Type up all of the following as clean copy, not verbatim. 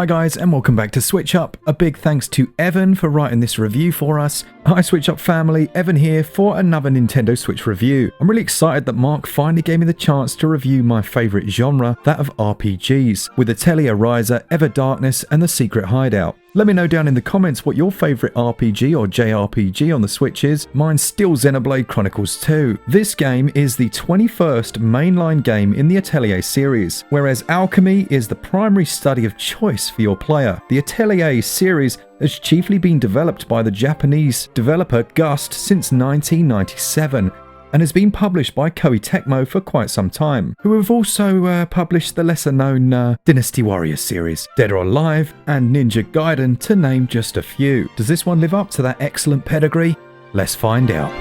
Hi guys, and welcome back to SwitchUp. A big thanks to Evan for writing this review for us. Hi SwitchUp family, Evan here for another Nintendo Switch review. I'm really excited that Mark finally gave me the chance to review my favourite genre, that of RPGs, with Atelier Ryza, Ever Darkness and The Secret Hideout. Let me know down in the comments what your favourite RPG or JRPG on the Switch is. Mine's still Xenoblade Chronicles 2. This game is the 21st mainline game in the Atelier series, whereas alchemy is the primary study of choice for your player. The Atelier series has chiefly been developed by the Japanese developer Gust since 1997. And has been published by Koei Tecmo for quite some time, who have also published the lesser-known Dynasty Warriors series, Dead or Alive, and Ninja Gaiden, to name just a few. Does this one live up to that excellent pedigree? Let's find out.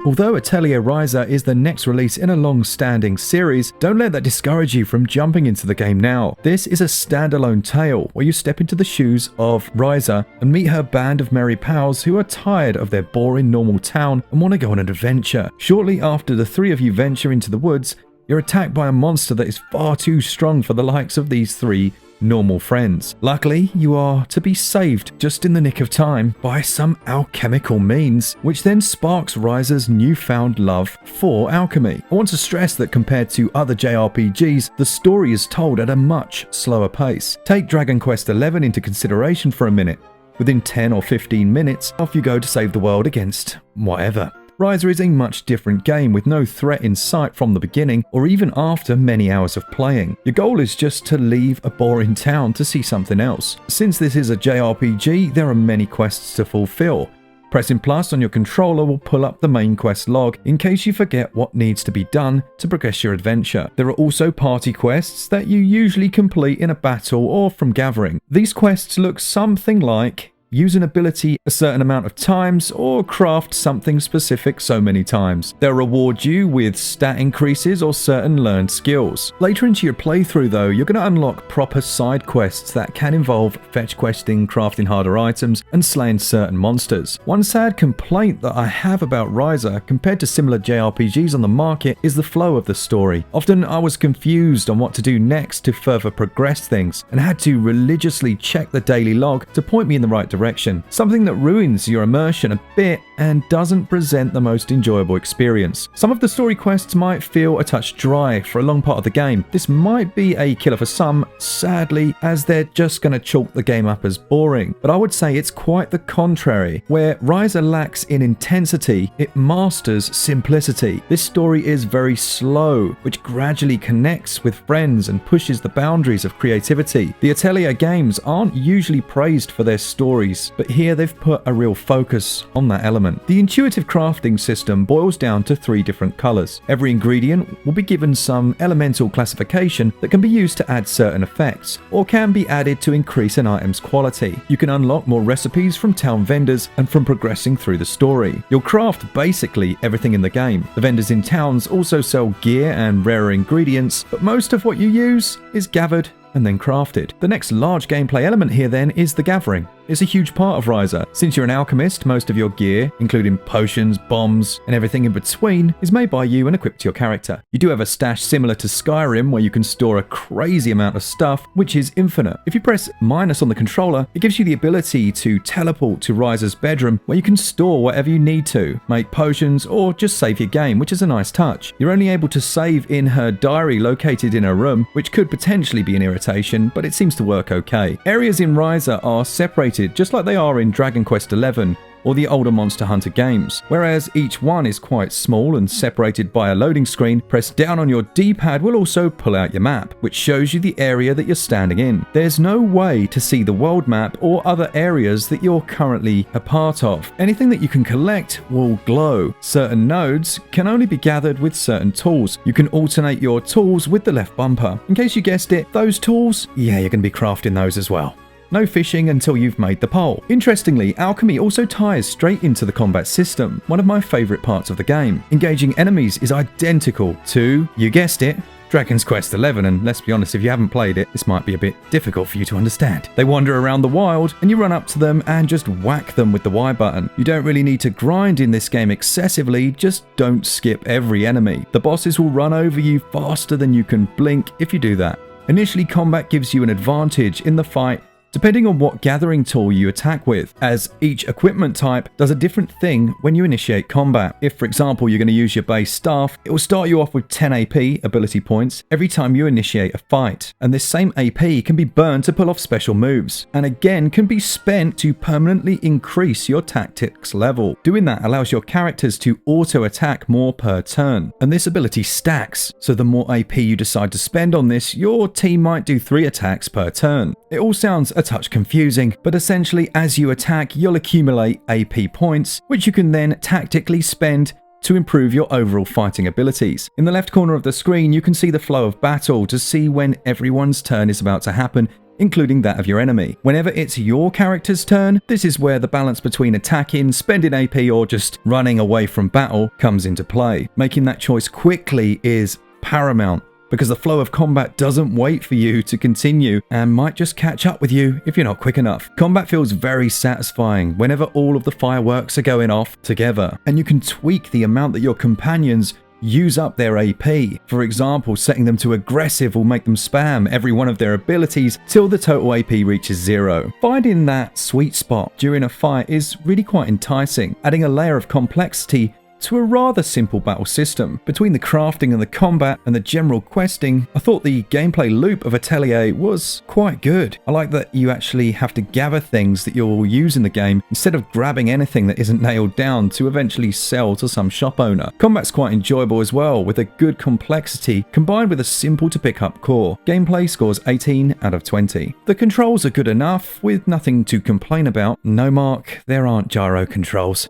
Although Atelier Ryza is the next release in a long-standing series, don't let that discourage you from jumping into the game now. This is a standalone tale where you step into the shoes of Ryza and meet her band of merry pals who are tired of their boring normal town and want to go on an adventure. Shortly after the three of you venture into the woods, you're attacked by a monster that is far too strong for the likes of these three normal friends. Luckily, you are to be saved just in the nick of time by some alchemical means, which then sparks Ryza's newfound love for alchemy. I want to stress that compared to other JRPGs, the story is told at a much slower pace. Take Dragon Quest XI into consideration for a minute. Within 10 or 15 minutes, off you go to save the world against whatever. Ryza is a much different game with no threat in sight from the beginning or even after many hours of playing. Your goal is just to leave a boring town to see something else. Since this is a JRPG, there are many quests to fulfill. Pressing plus on your controller will pull up the main quest log in case you forget what needs to be done to progress your adventure. There are also party quests that you usually complete in a battle or from gathering. These quests look something like use an ability a certain amount of times or craft something specific so many times. They'll reward you with stat increases or certain learned skills. Later into your playthrough though, you're going to unlock proper side quests that can involve fetch questing, crafting harder items, and slaying certain monsters. One sad complaint that I have about Ryza compared to similar JRPGs on the market is the flow of the story. Often I was confused on what to do next to further progress things and had to religiously check the daily log to point me in the right direction. Something that ruins your immersion a bit and doesn't present the most enjoyable experience. Some of the story quests might feel a touch dry for a long part of the game. This might be a killer for some, sadly, as they're just going to chalk the game up as boring. But I would say it's quite the contrary. Where Ryza lacks in intensity, it masters simplicity. This story is very slow, which gradually connects with friends and pushes the boundaries of creativity. The Atelier games aren't usually praised for their stories, but here they've put a real focus on that element. The intuitive crafting system boils down to 3 different colours. Every ingredient will be given some elemental classification that can be used to add certain effects, or can be added to increase an item's quality. You can unlock more recipes from town vendors and from progressing through the story. You'll craft basically everything in the game. The vendors in towns also sell gear and rarer ingredients, but most of what you use is gathered and then crafted. The next large gameplay element here then is the gathering. It's a huge part of Ryza. Since you're an alchemist, most of your gear, including potions, bombs, and everything in between, is made by you and equipped to your character. You do have a stash similar to Skyrim where you can store a crazy amount of stuff, which is infinite. If you press minus on the controller, it gives you the ability to teleport to Ryza's bedroom where you can store whatever you need to, make potions, or just save your game, which is a nice touch. You're only able to save in her diary located in her room, which could potentially be an irritation, but it seems to work okay. Areas in Ryza are separated just like they are in Dragon Quest XI or the older Monster Hunter games. Whereas each one is quite small and separated by a loading screen, press down on your D-pad will also pull out your map, which shows you the area that you're standing in. There's no way to see the world map or other areas that you're currently a part of. Anything that you can collect will glow. Certain nodes can only be gathered with certain tools. You can alternate your tools with the left bumper. In case you guessed it, those tools, yeah, you're going to be crafting those as well. No fishing until you've made the pole. Interestingly, alchemy also ties straight into the combat system, one of my favourite parts of the game. Engaging enemies is identical to, you guessed it, Dragon's Quest XI, and let's be honest, if you haven't played it, this might be a bit difficult for you to understand. They wander around the wild, and you run up to them and just whack them with the Y button. You don't really need to grind in this game excessively, just don't skip every enemy. The bosses will run over you faster than you can blink if you do that. Initially, combat gives you an advantage in the fight depending on what gathering tool you attack with, as each equipment type does a different thing when you initiate combat. If, for example, you're going to use your base staff, it will start you off with 10 AP ability points every time you initiate a fight, and this same AP can be burned to pull off special moves, and again can be spent to permanently increase your tactics level. Doing that allows your characters to auto-attack more per turn, and this ability stacks, so the more AP you decide to spend on this, your team might do 3 attacks per turn. It all sounds a touch confusing, but essentially as you attack, you'll accumulate AP points, which you can then tactically spend to improve your overall fighting abilities. In the left corner of the screen, you can see the flow of battle to see when everyone's turn is about to happen, including that of your enemy. Whenever it's your character's turn, this is where the balance between attacking, spending AP, or just running away from battle comes into play. Making that choice quickly is paramount, because the flow of combat doesn't wait for you to continue and might just catch up with you if you're not quick enough. Combat feels very satisfying whenever all of the fireworks are going off together, and you can tweak the amount that your companions use up their AP. For example, setting them to aggressive will make them spam every one of their abilities till the total AP reaches 0. Finding that sweet spot during a fight is really quite enticing, adding a layer of complexity to a rather simple battle system. Between the crafting and the combat and the general questing, I thought the gameplay loop of Atelier was quite good. I like that you actually have to gather things that you'll use in the game instead of grabbing anything that isn't nailed down to eventually sell to some shop owner. Combat's quite enjoyable as well, with a good complexity combined with a simple to pick up core. Gameplay scores 18 out of 20. The controls are good enough, with nothing to complain about. No, Mark, there aren't gyro controls.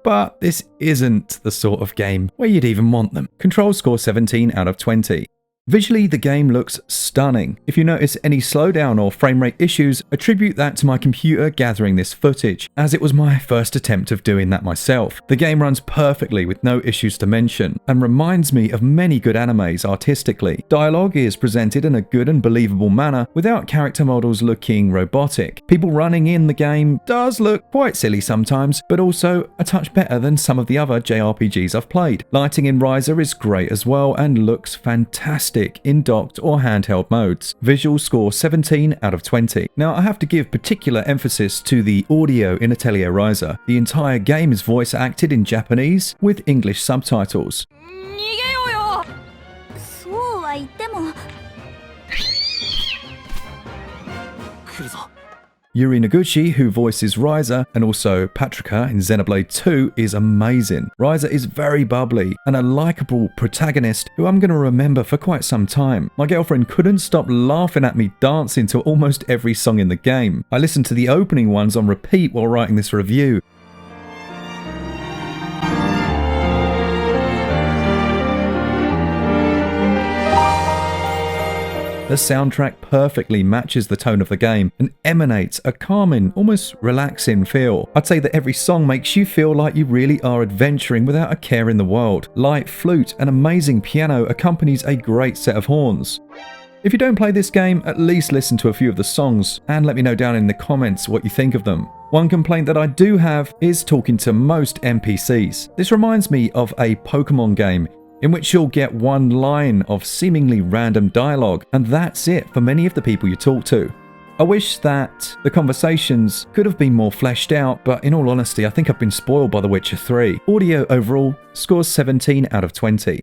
But this isn't the sort of game where you'd even want them. Controls score 17 out of 20. Visually, the game looks stunning. If you notice any slowdown or frame rate issues, attribute that to my computer gathering this footage, as it was my first attempt of doing that myself. The game runs perfectly with no issues to mention, and reminds me of many good animes artistically. Dialogue is presented in a good and believable manner without character models looking robotic. People running in the game does look quite silly sometimes, but also a touch better than some of the other JRPGs I've played. Lighting in Ryza is great as well and looks fantastic in docked or handheld modes. Visual score 17 out of 20. Now, I have to give particular emphasis to the audio in Atelier Ryza. The entire game is voice acted in Japanese with English subtitles. Yuri Noguchi, who voices Ryza, and also Patrika in Xenoblade 2, is amazing. Ryza is very bubbly and a likeable protagonist who I'm going to remember for quite some time. My girlfriend couldn't stop laughing at me dancing to almost every song in the game. I listened to the opening ones on repeat while writing this review. The soundtrack perfectly matches the tone of the game and emanates a calming, almost relaxing feel. I'd say that every song makes you feel like you really are adventuring without a care in the world. Light flute and amazing piano accompanies a great set of horns. If you don't play this game, at least listen to a few of the songs and let me know down in the comments what you think of them. One complaint that I do have is talking to most NPCs. This reminds me of a Pokemon game in which you'll get one line of seemingly random dialogue, and that's it for many of the people you talk to. I wish that the conversations could have been more fleshed out, but in all honesty, I think I've been spoiled by The Witcher 3. Audio overall scores 17 out of 20.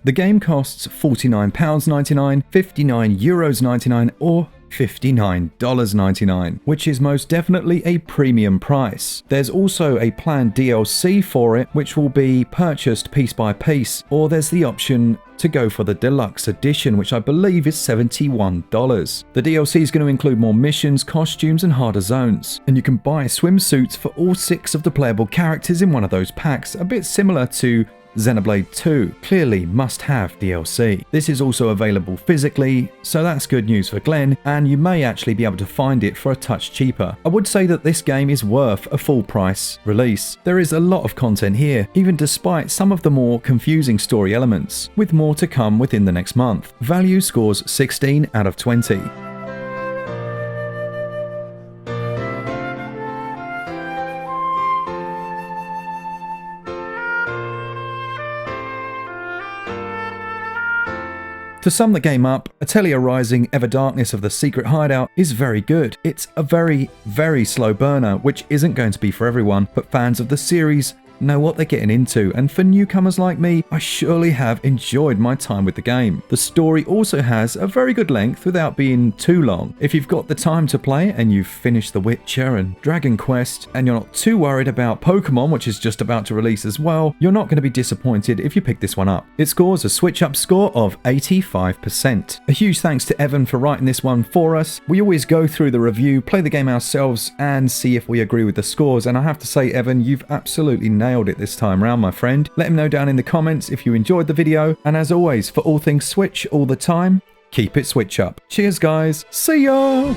The game costs £49.99, €59.99, or $59.99, which is most definitely a premium price. There's also a planned DLC for it, which will be purchased piece by piece, or there's the option to go for the deluxe edition, which I believe is $71. The DLC is going to include more missions, costumes, and harder zones, and you can buy swimsuits for all 6 of the playable characters in one of those packs, a bit similar to Xenoblade 2 clearly must have DLC. This is also available physically, so that's good news for Glen, and you may actually be able to find it for a touch cheaper. I would say that this game is worth a full price release. There is a lot of content here, even despite some of the more confusing story elements, with more to come within the next month. Value scores 16 out of 20. To sum the game up, Atelier Rising Ever Darkness of the Secret Hideout is very good. It's a very, very slow burner, which isn't going to be for everyone, but fans of the series know what they're getting into, and for newcomers like me, I surely have enjoyed my time with the game. The story also has a very good length without being too long. If you've got the time to play and you've finished The Witcher and Dragon Quest, and you're not too worried about Pokemon, which is just about to release as well, you're not going to be disappointed if you pick this one up. It scores a SwitchUp score of 85%. A huge thanks to Evan for writing this one for us. We always go through the review, play the game ourselves, and see if we agree with the scores, and I have to say, Evan, you've absolutely nailed it this time round, my friend. Let him know down in the comments if you enjoyed the video, and as always, for all things Switch all the time, keep it Switch up. Cheers guys, see ya!